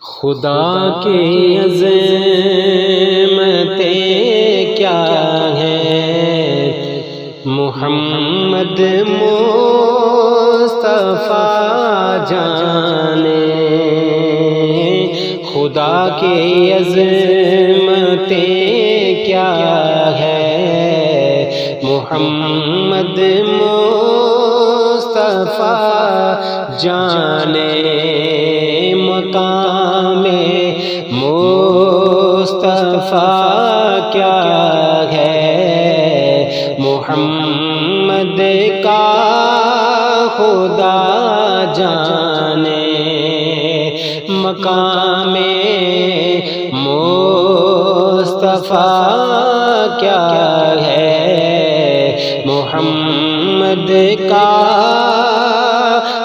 خدا کی عظمتیں کیا ہیں، محمد مصطفیٰ جانے۔ خدا کی عظمتیں کیا ہیں، محمد مصطفیٰ جانے۔ مقام مصطفیٰ کیا ہے، محمد کا خدا جانے۔ مقام مصطفیٰ کیا ہے، محمد کا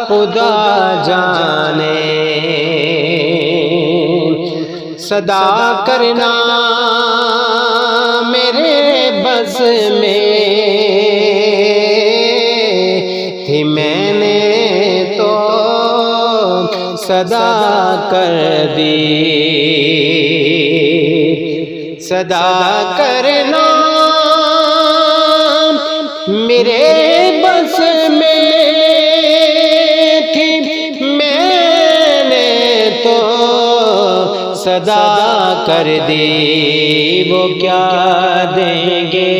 خدا جانے۔ صدا کرنا میرے بس میں تھی، میں نے تو صدا کر دی۔ صدا کرنا میرے بس میں تھی، میں نے تو صدا کر دی۔ وہ کیا دیں گے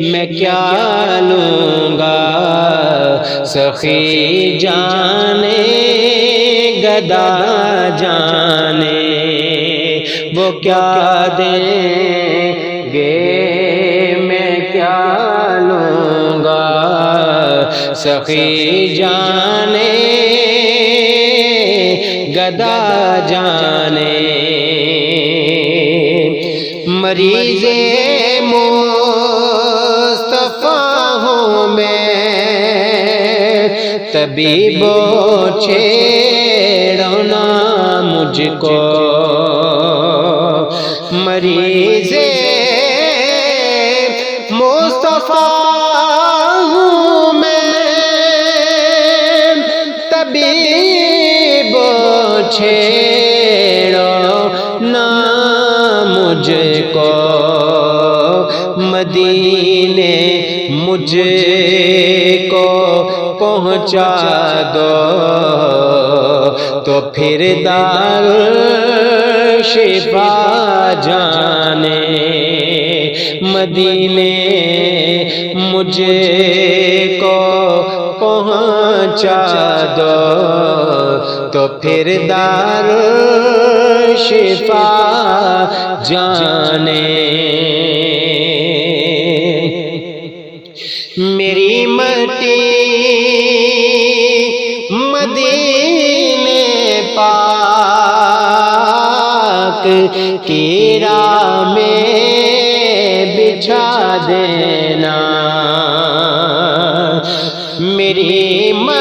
میں کیا لوں گا، سخی جانے گدا جانے۔ وہ کیا دیں گے میں کیا لوں گا، سخی جانے گدا جانے۔ مریض مصطفیٰ ہوں میں، طبیب چھیڑو نا مجھ کو۔ مریض مصطفیٰ ہوں میں، طبیب چھیڑو نا مجھ کو۔ مدینے مجھ کو پہنچا دو، تو پھر دارالشفا جانے۔ مدینے مجھ کو پہنچا دو، تو پھر دارالشفا جانے۔ میری مٹی مدینے پاک کی راہ میں بچھا دینا۔ میری مٹی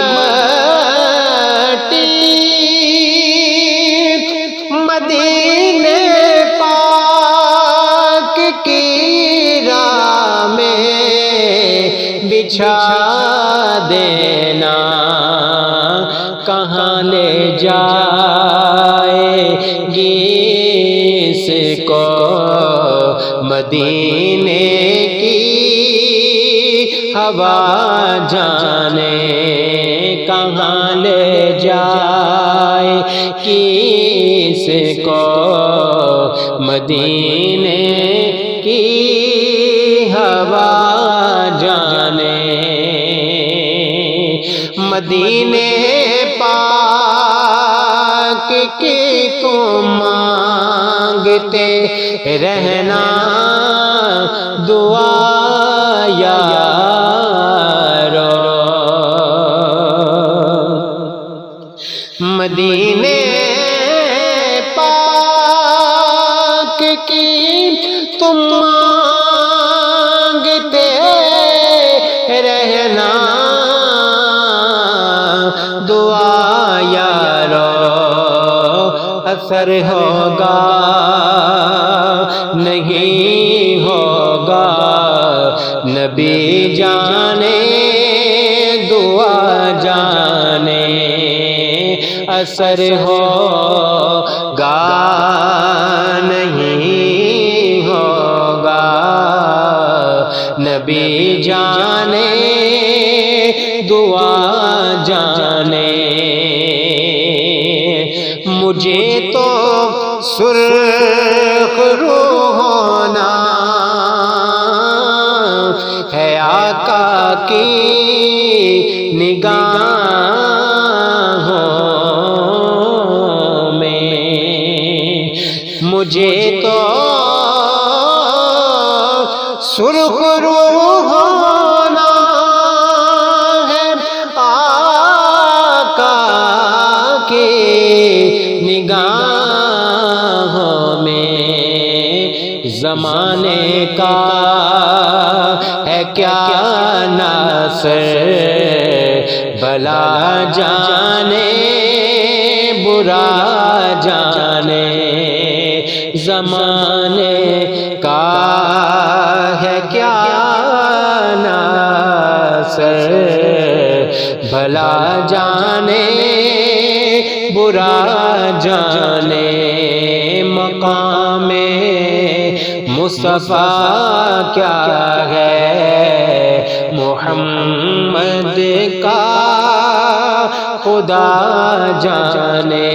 مدینے پاک کی راہ میں بچھا دینا۔ کہاں لے جائے گی اس کو مدینے کی ہوا جانے۔ کہاں لے جائے گی اس کو مدینے کی ہوا جانے۔ مدینے پاک کی کو مانگتے رہنا دعا یارو۔ مدینے پاک کی تم مانگتے رہنا دعا یارو۔ اثر ہوگا نہیں ہوگا نبی جانے دعا جانے۔ اثر ہوگا نہیں ہوگا، نبی جانے دعا جانے، مجھے تو سرخ روح ہونا ہے آقا کی نگاہوں میں، مجھے تو سرخ روح ہونا ہے آقا کی نگاہوں میں، زمانے کا ہے کیا ناصر، بھلا جانے برا جانے، زمانے کا ہے کیا ناصر، بھلا جانے برا جانے، مقام مصطفیٰ کیا ہے محمد کا خدا جانے،